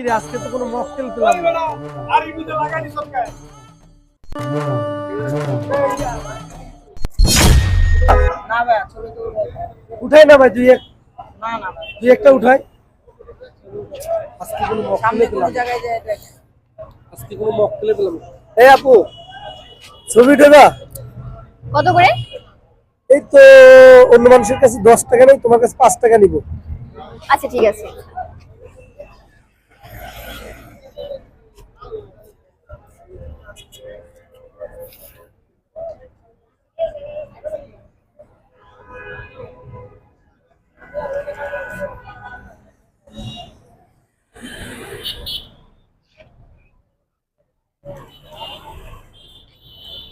রে আজকে তো কোনো মকটেল পেলাম না। না ভাই ছবি তো উঠাই না ভাই, না না ভাই দুই একটা উঠাই। আজকে কোনো সামনে মকটেল কোন পেলাম না। জায়গায় যায় দেখ আজকে কোনো মকটেল পেলাম না। এই আপু, ছবি উঠেবা? কত করে? এই তো অন্য মানুষের কাছে 10 টাকা নেই, তোমার কাছে 5 টাকা নিব। আচ্ছা ঠিক আছে।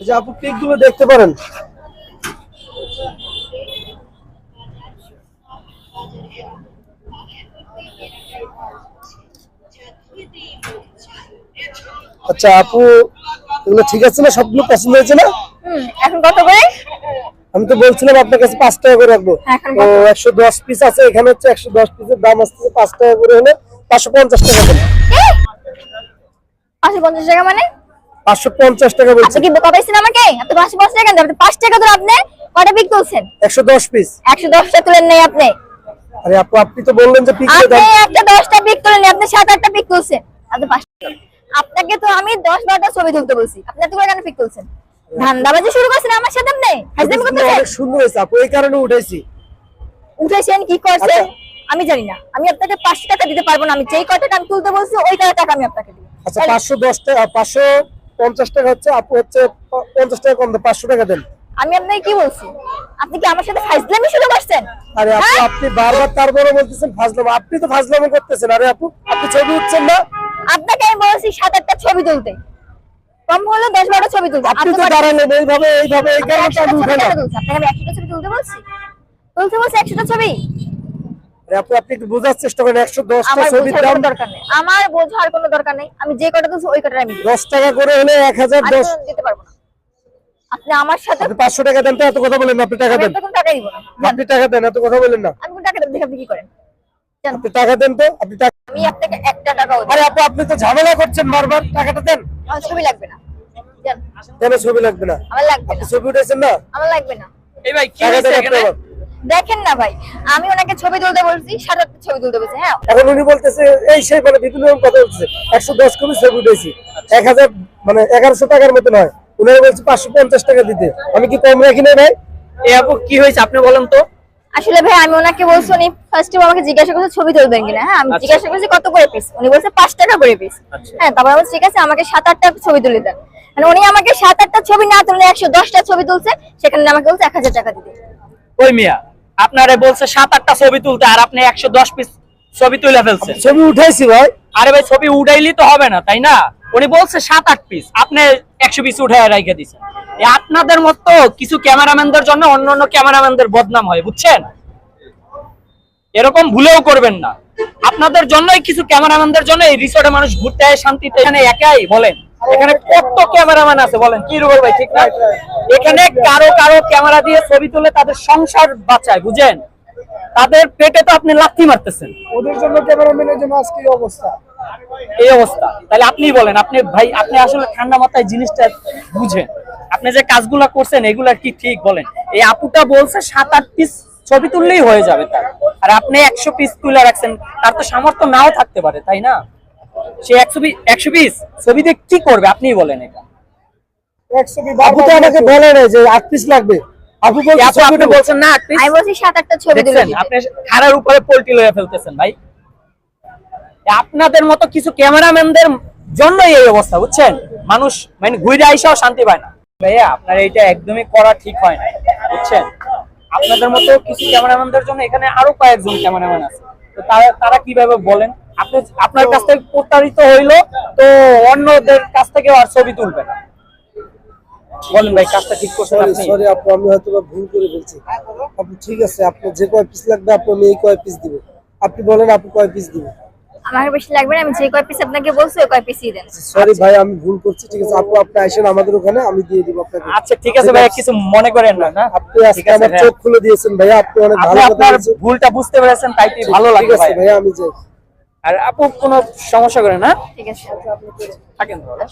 এই যে আপু, পিক গুলো দেখতে পারেন। আচ্ছা আপু, এগুলো ঠিক আছে না? সবগুলো পছন্দ হয়েছে না? এখন কত করে? আমি তো বলছিলাম আপনার কাছে 5 টাকা করে রাখবো। এখন তো কত? 110 পিস আছে, এখানে হচ্ছে 110 পিসের দাম আসছে 5 টাকা করে, হলে 550 টাকা দেন। 550 টাকা মানে? 550 টাকা বলছি। আপনি কি বোকা পাইছেন আমাকে? আপনি 550 টাকা দেন, আপনি 5 টাকা তো আপনি কয়টা পিক তুলছেন? 110 পিস। 110 টা তুলেন নাই আপনি। আরে আপু, আপনি তো বললেন যে পিকের আপনি দাম। একটা 10টা পিক তুলেন, আপনি 7-8টা পিক তুলছেন। আপনি 5 টাকা। আপনাকে তো আমি 10-12টা ছবি তুলতে বলছি, আপনি এত করে কেন পিক তুলছেন? ধান্দাবাজি শুরু করছেন আমার সাথে আপনি? হাজলামি করতেছেন? অনেক সুন্দর হয়েছে আপু, এই কারণে উঠাইছি। উঠেছেন কি করছেন আচ্ছা। আমি জানি না, আমি আপনাকে 5 টাকা দিতে পারবো না। আমি যেই কয় টাকা আমি তুলতে বলছি ওই টাকা আমি আপনাকে দিব। আচ্ছা 510 টাকা, 550 টাকা হচ্ছে, আপু হচ্ছে 50 টাকা কম দেন, 500 টাকা দেন। আমি আপনাকে কি বলছি? আপনি কি আমার সাথে ফাজলামি শুরু করছেন? আরে আপু, হ্যাঁ? আপনি বারবার তারপরে বলতেছেন ফাজলামো, আপনি তো ফাজলামো করতেছেন। আরে আপু, আপনি ছবি উঠছেন না? আপনাকে আমি বলছি 7-8টা ছবি তুলতে, কম হলো 10-12টা ছবি তুলতে। আপনি তো দাঁড়ালেন এইভাবে এইভাবে, এই কারণে তো আমি উঠালাম। আপনাকে আমি 100টা ছবি তুলতে বলছি? তুলতে বলছি 100টা ছবি? আরে আপু, আপনি একটু বোঝার চেষ্টা করেন। 110 টা আমার ছবির বোঝার দাম কোনো দরকার নেই, আমার বোঝার কোনো দরকার নেই। আমি যে কটা তুলছি ওই কটা আমি দিব। 10 টাকা করে হলে আমি 1010। তো দিতে পারবো না। আপনি আমার সাথে আপনি 500 টাকা দেন তো, এত কথা বলেন না। আপনি টাকা আমি দেন, আপনাকে কোনো টাকা দিব না। যান। আপনি টাকা দেন, এত কথা বলেন না। আমি কোনো টাকা দেব দেখে আপনি কি করেন? যান। আপনি টাকা দেন তো, আপনি টাকা। আমি আপনাকে একটা টাকাও দিব না। আরে আপু, আপনি তো ঝামেলা করছেন বারবার, টাকাটা দেন। আমার ছবি লাগবে না। যান। কেন ছবি লাগবে না? আমার লাগবে আপনি না। ছবি উঠেছেন না? আমার লাগবে না। এই ভাই কি টাকা হইছে দেন এখানে? আপনি। দেখেন না ভাই, আমি ওনাকে ছবি তুলতে বলছি, 7-8টা ছবি তুলতে বলছি। হ্যাঁ, এখন উনি বলতেছে এই সেই, মানে বিভিন্ন রকম কথা বলতেছে। 110 কপি ছবি উঠেছি, 1000 মানে 1100 টাকার মতো নয়। উনারা বলছে 550 টাকা দিতে। আমি কি কম রাখি না ভাই? এই আপু কি হইছে আপনি বলেন তো? আসলে ভাই আমি ওনাকে বলছি, উনি ফার্স্ট আমাকে জিজ্ঞাসা করছে ছবি তুলবেন কিনা। হ্যাঁ, আমি আচ্ছা। জিজ্ঞাসা করছি কত করে পিস, উনি বলছে 5 টাকা করে পিস। আচ্ছা। হ্যাঁ, তারপর আমি বলছি, ঠিক আছে আমাকে 7-8টা ছবি তুলে দেন। মানে উনি আমাকে 7-8টা ছবি না তুলে 110টা ছবি তুলছে, সেখানে আমাকে বলছে 1000 টাকা দিতে। ওই মিয়া আপনারে বলছে 7-8টা ছবি তুলতে, আর আপনি 110 পিস ছবি তুলে ফেলছেন। ছবি উঠাইছি ভাই। আরে ভাই ছবি উঠাইলি তো হবে না, তাই না? উনি বলছে 7-8 পিস, আপনি 100 পিস উঠায় রেখে দিয়েছেন। এই আপনাদের মতো কিছু ক্যামেরাম্যানদের জন্য অন্যান্য ক্যামেরাম্যানদের বদনাম হয়, বুঝছেন? এরকম ভুলেও করবেন না। আপনাদের জন্যই, কিছু ক্যামেরাম্যানদের জন্য এই রিসোর্টে মানুষ ঘুরতে আসে শান্তিতে। এখানে একাই বলেন, এখানে কত ক্যামেরাম্যান আছে বলেন, কি রুবেল ভাই ঠিক না? এখানে কারো কারো ক্যামেরা দিয়ে ছবি তুলে তাদের সংসার বাঁচায়, বুঝেন? তাদের পেটে তো আপনি লাথি মারতেছেন। ওদের জন্য, ক্যামেরাম্যানের জন্য আজকে এই অবস্থা। এই অবস্থা, তাহলে আপনি বলেন, আপনি ভাই আপনি আসলে ঠান্ডা মাথায় জিনিসটা বুঝেন। আপনি যে কাজগুলা করছেন এগুলা কি ঠিক বলেন? এই আপুটা বলছে 7-8 পিস ছবি তুললেই হয়ে যাবে তার, আর আপনি 100 পিস তুলে রাখছেন। তার তো সামর্থ্য নাও থাকতে পারে, তাই না? সে 100 পিস ছবি দিয়ে কি করবে আপনিই বলেন। এটা 100 পিস আপু তো আমাকে বলে না যে 8 পিস লাগবে। আপু বলছে আপু আপনি বলছেন না 8 পিস, আমি বলছি 7-8টা ছবি তুলে দেখছেন দিতে। আপনি খাড়ার উপরে পোল্টি লয়ে ফেলতেছেন ভাই। আপনাদের মতো কিছু ক্যামেরাম্যানদের জন্যই এই অবস্থা, বুঝছেন? মানুষ মানে ঘুরে আইসাও শান্তি পায় না। ভাইয়া আপনার এইটা একদমই করা ঠিক হয় না, বুঝছেন? আপনাদের মতো কিছু ক্যামেরাম্যানদের জন্য এখানে আরো কয়েকজন ক্যামেরাম্যান আছে, তো তারা কিভাবে বলেন? আপনি আপনার কাছ থেকে প্রতারিত হইলো, তো অন্যদের কাছ থেকে আর ছবি তুলবে না। বলেন ভাই, কাজটা ঠিক করছেন আপনি? সরি আপু, আমি হয়তো ভুল করে ফেলছি। আপু ঠিক আছে, আপনি যে কয় পিস লাগবে আপু আমি এই কয় পিস দিব। আপনি বলেন আপু কয় পিস দিব। আমার বেশি লাগবে না, আমি যে কয় পিস আপনাকে বলছি ওই কয় পিসই দেন। সরি ভাই, আমি ভুল করছি। ঠিক আছে আপু, আপনি আসেন আমাদের ওখানে, আমি দিয়ে দিব আপনাকে। আচ্ছা ঠিক আছে ভাই, কিছু মনে করেন না। না আপনি আজকে ঠিক আছে আমার ভাইয়া। চোখ খুলে দিয়েছেন ভাইয়া, আপনি অনেক আপনি ভালো কথা আপনার বলেছেন। ভুলটা বুঝতে পেরেছেন, তাই তো ভালো ঠিক লাগে আছে ভাই। ভাইয়া, আমি যাই। আর আপু কোনো সমস্যা করে না, ঠিক আছে থাকেন তাহলে।